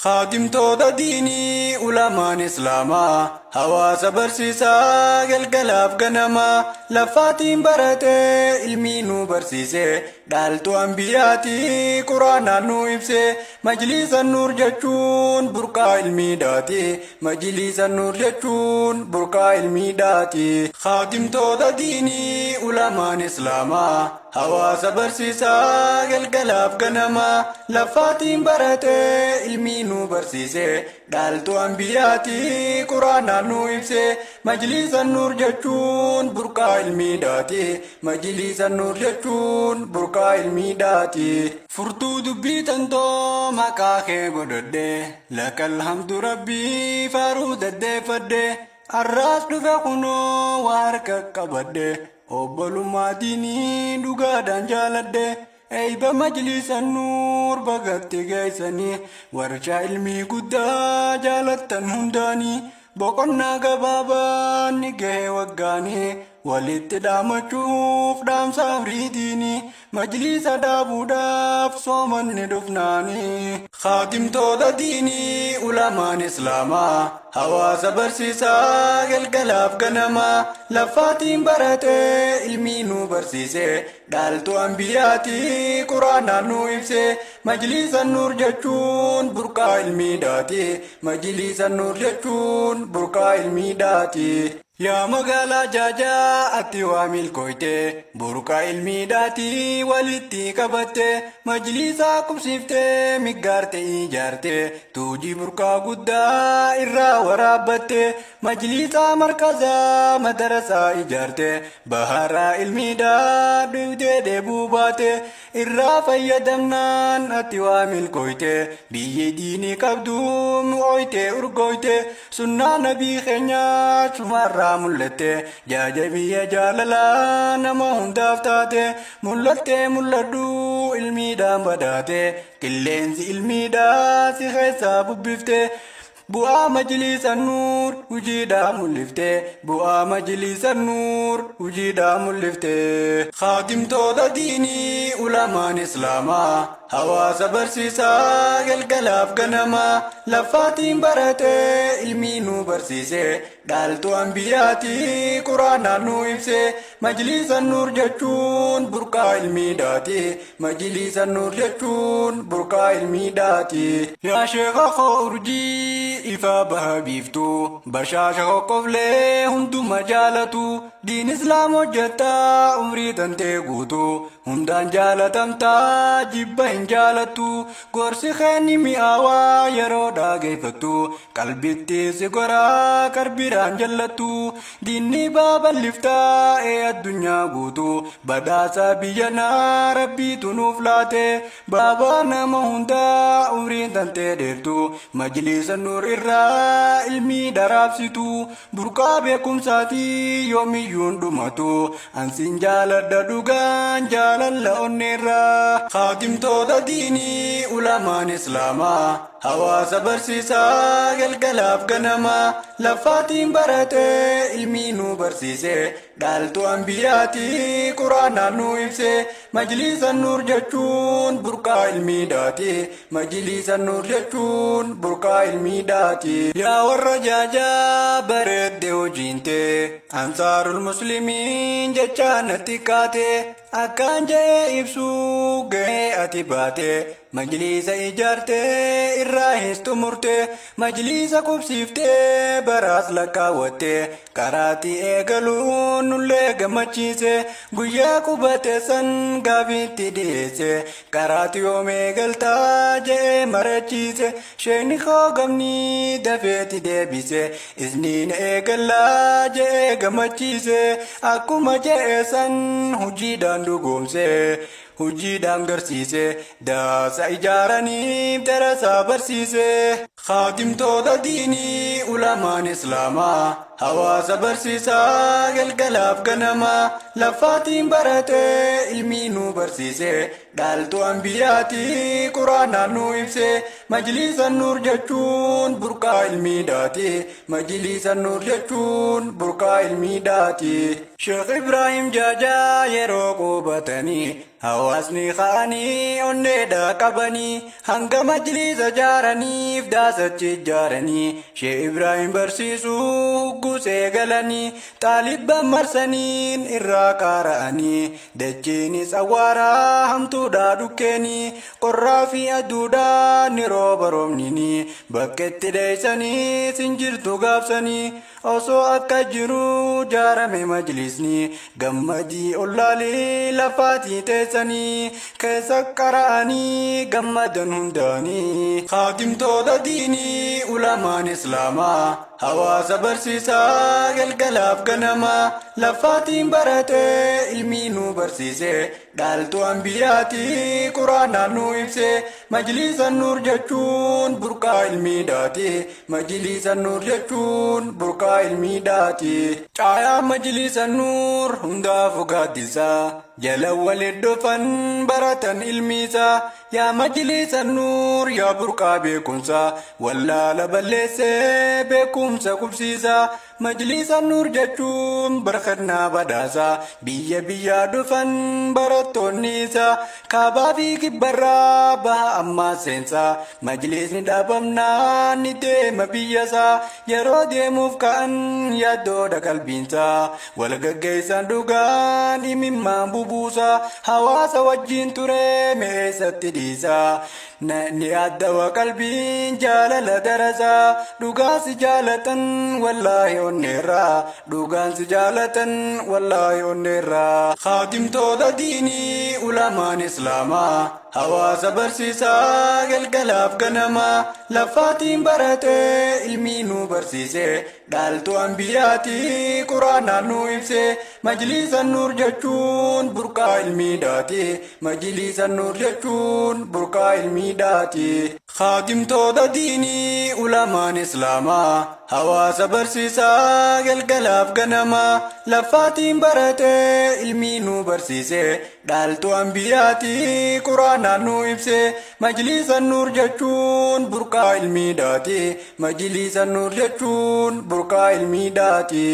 خادمتوota diinii ulamaan islaamaa hawaasa barsiisaa galgalaaf ganamaa lafaatiin baratee ilmii nu barsiise dhaaltuu anbiyaatii quraanaan nu ibse majlisunnur jechuun burqaa ilmiidhaati majlisunnur jechuun burqaa ilmiidhaati خادمتوota diinii ulamaan islaamaa hawaasa barsiisaa galgalaaf ganamaa lafaatiin baratee ilmii nu barsiise dhaaltuu anbiyaatii quraanaan nu ibse majlisunnur jechuun burqaa ilmiidhaati majlisunnur jechuun burqaa ilmiidhaati furtuu dubbii tantoo maqaa kee godhadhe lakal hamdu rabbii faaruu deddeeffadhe arraas dhufe kunoo waa harka qabadhe obbolummaa diinii dhugaadhaan jaaladhe eeyba majlisunnur bagatti geessanii warshaa ilmii guddaa jaalattan hundaanii boqonnaa gabaabaan ni gahee waggaanii walitti dhaamachuuf dhaamsa afriidiini majlisa dhaabuudhaaf soomanni dhufnaanii خادمتوota diinii ulamaan islaamaa hawaasa barsiisaa galgalaaf ganamaa lafaatiin baratee ilmii nu barsiise dhaaltuu anbiyaatii quraanaan nu ibse majlisunnur jechuun burqaa ilmiidhaati majlisunnur jechuun burqaa ilmiidhaati yaa magaalaa jaajaa ati waa milkooyte burqaa ilmiidhaati walitti qabatte majlisa qubsiifte miggaarte ijaarte tuujii burqaa guddaa irraa waraabbatte majlisa markazaa madarasaa ijaarte baharaa ilmiidhaa dhuftee deebuu baate irraa fayyadamnaan ati waa milkooyte biyyi diinii qabdu mu'ooyte urgooyte sunnaa nabii keenyaa sumarraa mul'atte jaajabiyya jaalalaa nama hundaaf taate mul'adhu ilmiidhaan badhaate qilleensi ilmiidhaa si keessaa bubbifte bu'aa majlisunnur hujiidhaa mul'ifte bu'aa majlisunnur hujiidhaa mul'ifte خادمتوota diinii ulamaan islaamaa hawaasa barsiisaa galgalaaf ganamaa lafaatiin baratee ilmii nu barsiise dhaaltuu anbiyaatii quraanaan nu ibse majlisunnur jechuun burqaa ilmiidhaati majlisunnur jechuun burqaa ilmiidhaati yaa sheekha koo urjii ifa baha biiftuu bashaasha qoqqoflee hunduma jaalatu diin islaam hojjettaa umrii tantee guutuu hundaan jaalatamtaa jibba hin jaalattu gorsi keenni mi'aawaa yeroo dhaageeffattu qalbitti si goraa karbiraan jallattu diinni baaballiftaa addunyaa guutuu badhaasa biyyanaa rabbiitu nuuf laate baabaa nama hundaa umriin tantee dheertu majlisunnur irraa ilmii daraabsitu burqaa beekumsaatii yoomiyyuun dhumatu ansin jaaladha dhugaan jaalalla onneerraa خادمتوota diinii ulamaan islaamaa hawaasa barsiisaa galgalaaf ganamaa lafaatiin baratee ilmii nu barsiise dhaaltuu anbiyaatii quraanaan nu ibse majlisunnur jechuun burqaa ilmiidhaati majlisunnur jechuun burqaa ilmiidhaati yaa warra jaajaa bareedde hojiinte ansaarul muslimiin jechaa natti kaate akkaan jee ibsuu gahee ati baate majlisa ijaarte irraa heestumurte majlisa qubsiifte baraas lakkaawwatte karaatii eegaluun nullee gammachiise guyyaa qubate san gaafiitti dhiyeesse karaatii yoom eegaltaa jee marachiise sheekni koo gamni dafeeti deebise isniin eegallaa jee gammachiise akkuma jee san hujiidhaan dhugoomse hujiidhaan garsiise daasa ijaaraniif darasaa barsiise خادمتوota diinii ulamaan islaamaa hawaasa barsiisaa galgalaaf ganamaa lafaatiin baratee ilmii nu barsiise dhaaltuu anbiyaatii quraanaan nu ibse majlisunnur jechuun burqaa ilmiidhaati majlisunnur jechuun burqaa ilmiidhaati sheekh ibrahim jaajaa yeroo qubatanii hawaasni ka'anii onneedha qabanii hanga majlisa jaaraniif daasachi ijaaranii shee ibrahim barsiisuu guusee galanii xaalibban marsaniin irraa qaara'anii dachiinis awwaaraa hamtuudha dhukkeenii qorraa fi aduudhaa ni rooba roobnini bakkeetti dheeysanii sinjirtu gaabsanii osoo akka jiru jaarame majlisni gammadii ollaalii lafaatii teessanii keessa qara'anii gammadan hundaanii khaatimtoota diinii ulamaan islaamaa hawaasa barsiisaa galgalaaf ganamaa lafaatiin baratee ilmii nu barsiise dhaaltuu anbiyaatii quraanaan nu ibse majlisunnur jechuun burqaa ilmiidhaati majlisunnur jechuun burqaa ilmiidhaati caayaa majlisunnur hundaafuu gaaddisaa jala waliin dhufan baratan ilmiisaa yaa majlisunnur yaa burqaa beekumsaa wallaala balleessee beekumsa qubsiisaa majlisunnur jechuun barkannaa badhaasaa biyya biyyaa dhufan barattoonni isaa kaabaa fi kibbarraa baha ammaa seensaa majlisni dhaabamnaan ni deema biyyasaa yeroo deemuuf ka'an yaaddoodha qalbiinsaa wal gaggeessan dhugaan imimmaan bubuusaa hawaasa wajjiin ture meessatti dhiisaa ni addawa qalbiin jaalala darasaa dhugaansi jaalatan wallaahi onneerraa dhugaansi jaalatan wallaahi onneerraa khaatimtoota diinii ulamaan islaamaa hawaasa barsiisaa galgalaaf ganamaa lafaatiin baratee ilmii nu barsiise dhaaltuu anbiyaatii quraanaan nu ibse majlisunnur jechuun burqaa ilmiidhaati majlisunnur jechuun burqaa ilmiidhaati khaatimtoota diinii ulamaan islaamaa hawaasa barsiisaa galgalaaf ganamaa lafaatiin baratee ilmii nu barsiise dhaaltuu anbiyaatii quraanaan nu ibse majlisunnur jechuun burqaa ilmiidhaati majlisunnur jechuun burqaa ilmiidhaati